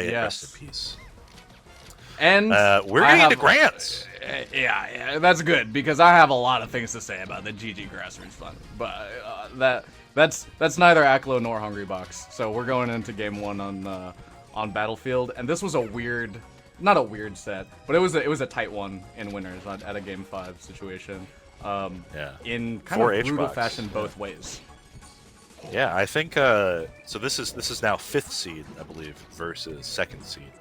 May it rest in peace. And we're getting to grants. Yeah, that's good because I have a lot of things to say about the GG Grassroots Fund, but that's neither Aklo nor Hungrybox. So we're going into game 1 on Battlefield, and this was a weird, not a weird set, but it was a tight one in winners at a game 5 situation. In kind of brutal fashion both ways. Yeah, I think so. This is now 5th seed, I believe, versus 2nd seed.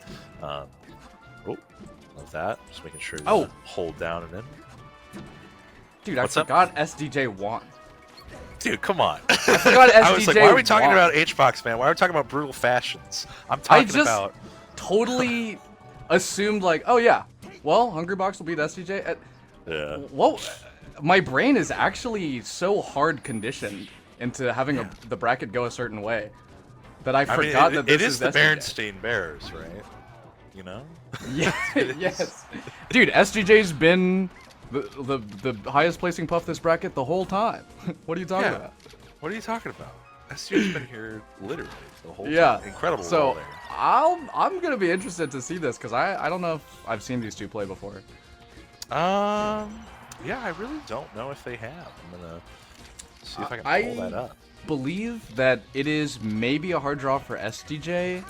Love that. Just making sure you hold down and in. Dude, I forgot SDJ won. Dude, come on. I forgot SDJ I was like, why are we talking about H-Box, man? Why are we talking about brutal fashions? I'm talking about... totally assumed, like, oh yeah, well, Hungrybox will beat SDJ. Yeah. Whoa, my brain is actually so hard conditioned into having the bracket go a certain way that I forgot that this is the SDJ. Berenstain Bears, right? You know? Yeah, yes. Dude, SDJ's been the highest placing puff this bracket the whole time. What are you talking about? What are you talking about? SDJ's been here literally the whole time. Incredible role there. I'm gonna be interested to see this because I don't know if I've seen these two play before. Yeah, I really don't know if they have. I'm gonna see if I can pull that up. I believe that it is maybe a hard draw for SDJ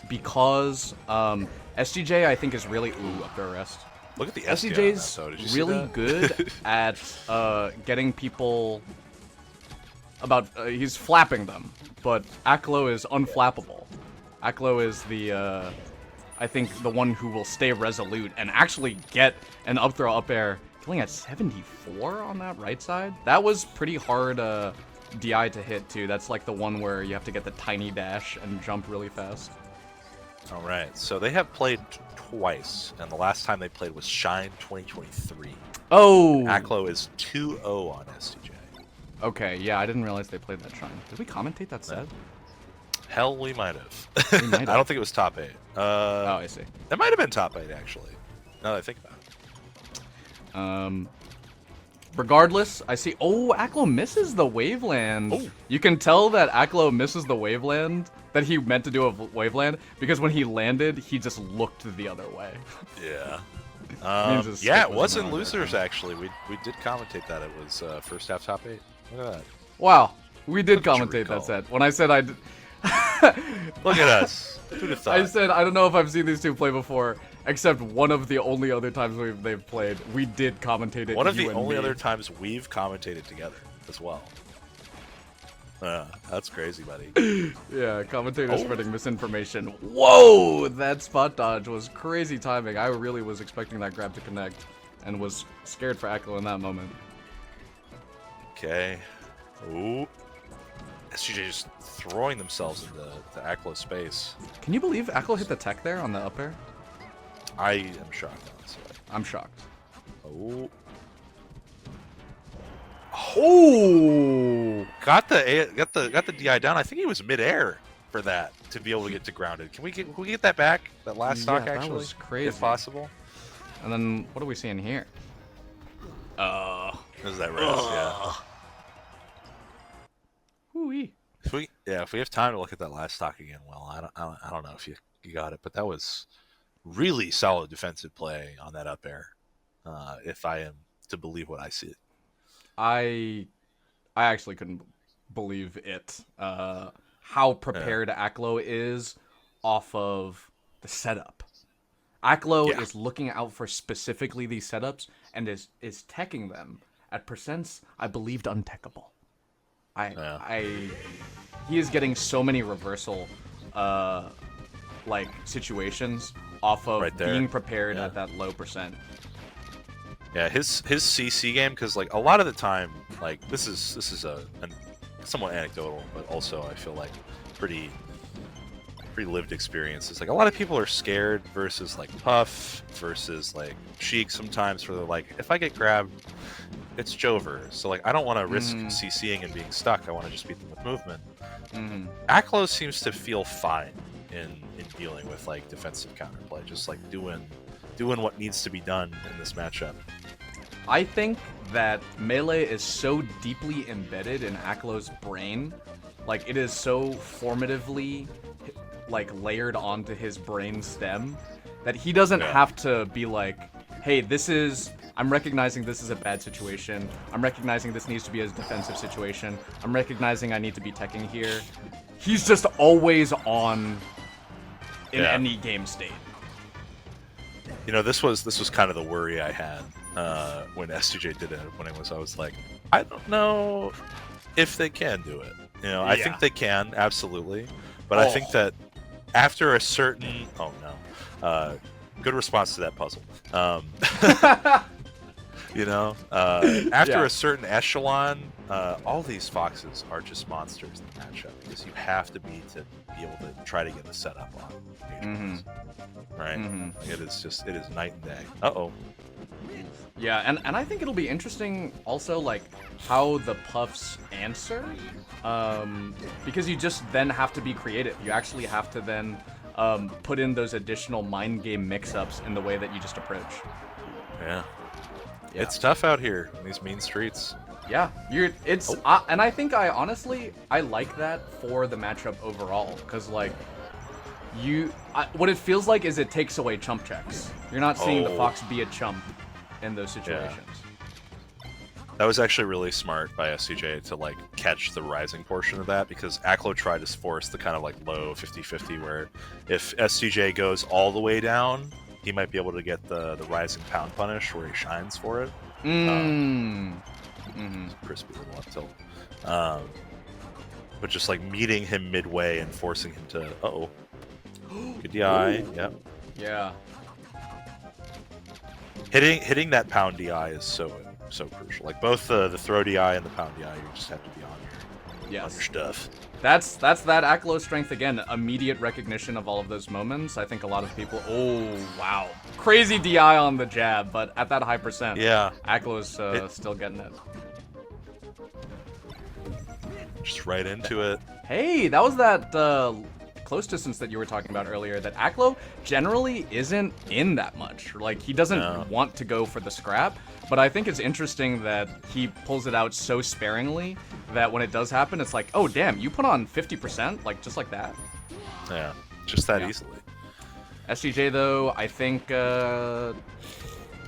because SDJ I think is really up there rest. Look at the SDJ's really good at getting people he's flapping them, but Aklo is unflappable. Aklo is I think the one who will stay resolute and actually get an up throw up air, killing at 74 on that right side. That was pretty hard DI to hit too. That's like the one where you have to get the tiny dash and jump really fast. All right, so they have played twice, and the last time they played was Shine 2023. Oh! Aklo is 2-0 on SDJ. Okay, yeah, I didn't realize they played that Shine. Did we commentate that set? Hell, we might have. We might have. I don't think it was top 8. Oh, I see. It might have been top 8, actually, now that I think about it. Regardless, I see... Oh, Aklo misses the Waveland. Oh. You can tell that Aklo misses the Waveland, that he meant to do a Waveland, because when he landed, he just looked the other way. Yeah. Yeah, it was in losers, actually. We did commentate that. It was first half top 8. Look at that. Wow. We did commentate that set. When I said I did... Look at us. Who'd have thought? I said, I don't know if I've seen these two play before, except one of the only other times they've played. We did commentate it. One of the only other times we've commentated together as well. That's crazy, buddy. Yeah, commentator spreading misinformation. Whoa! That spot dodge was crazy timing. I really was expecting that grab to connect and was scared for Aklo in that moment. Okay. Ooh. SDJ just throwing themselves into the Aklo space. Can you believe Aklo hit the tech there on the up air? I am shocked, honestly. I'm shocked. Oh. Oh! Got the DI down. I think he was midair for that to be able to get to grounded. Can we get that back? That last stock actually? That was crazy. If possible. And then what are we seeing here? Is that right? Yeah. Hoo-wee. If we have time to look at that last stock again, well, I don't know if you got it, but that was really solid defensive play on that up air. If I am to believe what I see. I actually couldn't believe it. How prepared Aklo is off of the setup. Aklo is looking out for specifically these setups and is teching them at percents I believed untechable. He is getting so many reversal like situations off of being prepared at that low percent. Yeah, his CC game, because like a lot of the time, like this is a somewhat anecdotal, but also I feel like pretty lived experience. It's like a lot of people are scared versus like Puff versus like Sheik sometimes for the like if I get grabbed, it's Jover. So like I don't want to risk CCing and being stuck. I want to just beat them with movement. Aklo seems to feel fine in dealing with like defensive counterplay, just like doing what needs to be done in this matchup. I think that melee is so deeply embedded in Aklo's brain, like it is so formatively like layered onto his brain stem that he doesn't have to be like, hey, I'm recognizing this is a bad situation. I'm recognizing this needs to be a defensive situation. I'm recognizing I need to be teching here. He's just always on in any game state. You know, this was kind of the worry I had when SDJ did it. When I was like, I don't know if they can do it. You know, I think they can, absolutely. But I think that after a certain... Oh, no. Good response to that puzzle. You know, after a certain echelon, all these foxes are just monsters in the matchup because you have to be able to try to get the setup on. Right? Like it is night and day. Uh-oh. Yeah, and I think it'll be interesting also, like, how the Puffs answer, because you just then have to be creative. You actually have to then put in those additional mind game mix-ups in the way that you just approach. Yeah. It's tough out here in these mean streets. Yeah, and I think I like that for the matchup overall, because like what it feels like is it takes away chump checks. You're not seeing the fox be a chump in those situations. Yeah. That was actually really smart by SDJ to like catch the rising portion of that, because Aklo tried to force the kind of like low 50-50 where if SDJ goes all the way down, he might be able to get the rising pound punish where he shines for it. Crispy little up tilt. But just like meeting him midway and forcing him to good DI. Yep. Yeah. Hitting that pound DI is so crucial. Like both the throw DI and the pound DI, you just have to be on your stuff. That's that Aklo strength again. Immediate recognition of all of those moments. I think a lot of people. Oh wow, crazy DI on the jab, but at that high percent. Yeah. Aklo's still getting it. Just right into it. Hey, that was that close distance that you were talking about earlier. That Aklo generally isn't in that much. Like he doesn't want to go for the scrap. But I think it's interesting that he pulls it out so sparingly that when it does happen, it's like, oh damn, you put on 50%, like just like that. Yeah, just that easily. SDJ though, I think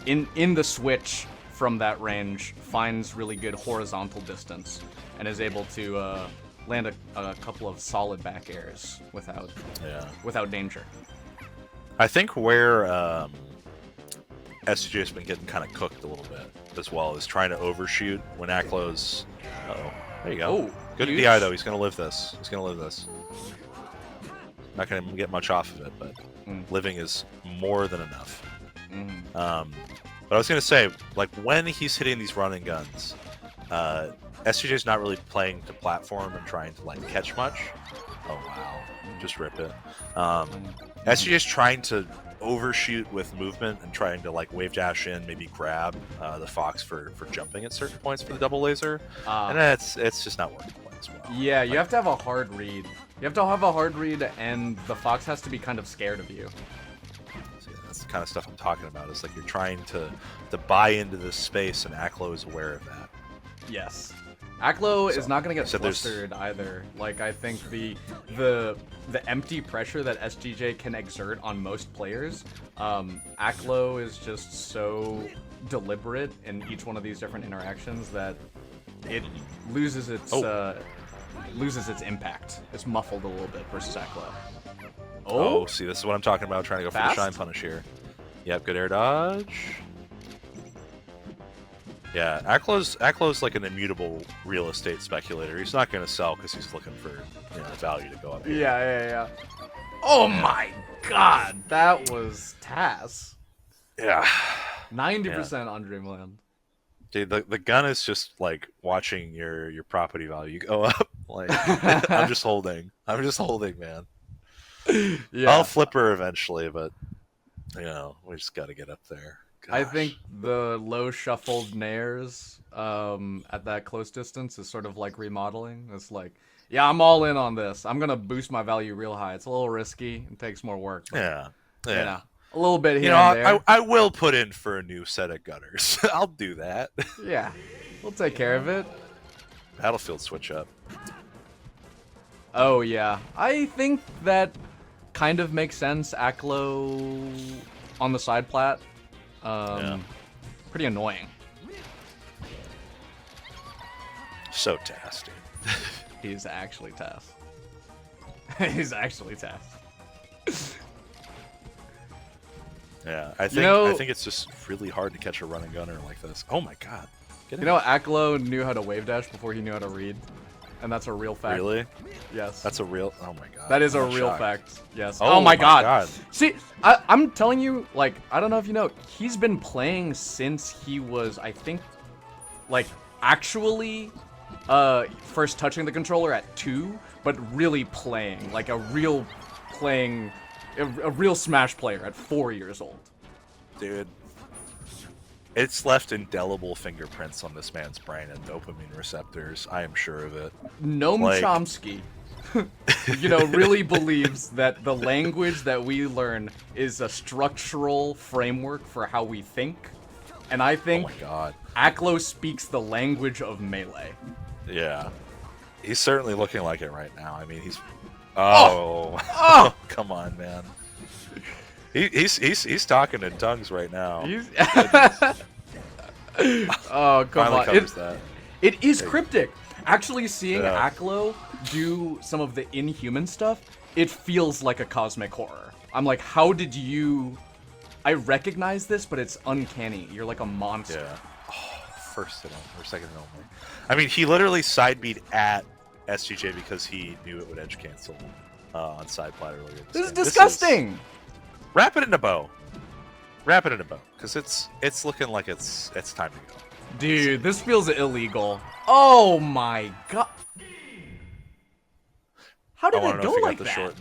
in the switch from that range finds really good horizontal distance and is able to land a couple of solid back airs without danger. I think where SDJ's been getting kind of cooked a little bit as well is trying to overshoot when Aklo's. There you go. Good huge. DI though. He's gonna live this. Not gonna get much off of it, but living is more than enough. But I was gonna say, like when he's hitting these running guns, SDJ's not really playing to platform and trying to like catch much. Oh wow, just rip it. SDJ's trying to overshoot with movement and trying to like wave dash in, maybe grab the fox for jumping at certain points for the double laser, and it's just not working quite as well. Yeah, you have to have a hard read. You have to have a hard read, and the fox has to be kind of scared of you. So yeah, that's the kind of stuff I'm talking about. Is like you're trying to buy into this space, and Aklo is aware of that. Yes. Aklo is not going to get flustered either. Like, I think the empty pressure that SDJ can exert on most players, Aklo is just so deliberate in each one of these different interactions that it loses its impact. It's muffled a little bit versus Aklo. Oh, see, this is what I'm talking about, trying to go for the shine punish here. Yep, good air dodge. Yeah, Aklo's like an immutable real estate speculator. He's not going to sell because he's looking for value to go up here. Yeah. Oh my god, that was TAS. Yeah. 90% on Dreamland. Dude, the gun is just like watching your property value go up. Like I'm just holding, man. Yeah. I'll flip her eventually, but we just got to get up there. Gosh. I think the low shuffled nairs at that close distance is sort of like remodeling. It's like, yeah, I'm all in on this. I'm gonna boost my value real high. It's a little risky. It takes more work. But, yeah. A little bit here and there. I will put in for a new set of gutters. I'll do that. Yeah, we'll take care of it. Battlefield switch up. Oh yeah, I think that kind of makes sense. Aklo on the side plat. Pretty annoying. So Tass, dude. He's actually Tass. He's actually Tass. Yeah, I think it's just really hard to catch a running gunner like this. Oh my god. You know, Aklo knew how to wave dash before he knew how to read, and that's a real fact. Really? Yes. That's a real. Oh my god. That is a I'm real shocked. fact. Yes. Oh, my god. god. See, I'm telling you, like, I don't know if you know, he's been playing since he was, I think, like, actually, first touching the controller at 2, but really playing, like a real Smash player at 4 years old. Dude. It's left indelible fingerprints on this man's brain and dopamine receptors. I am sure of it. Noam Chomsky, you know, really believes that the language that we learn is a structural framework for how we think. And I think oh my god. Aklo speaks the language of Melee. Yeah. He's certainly looking like it right now. I mean, he's... Oh! Oh! Come on, man. He's talking in tongues right now. Oh, come on. That. It is cryptic. Actually, seeing Aklo do some of the Inhuman stuff, it feels like a cosmic horror. I'm like, how did you... I recognize this, but it's uncanny. You're like a monster. Yeah. Oh, first hit only, or second hit only. I mean, he literally side beat at SDJ because he knew it would edge cancel on side plat earlier. This is disgusting! Wrap it in a bow. Wrap it in a bow, because it's looking like it's time to go. Dude, this feels illegal. Oh my god. How did it go like that?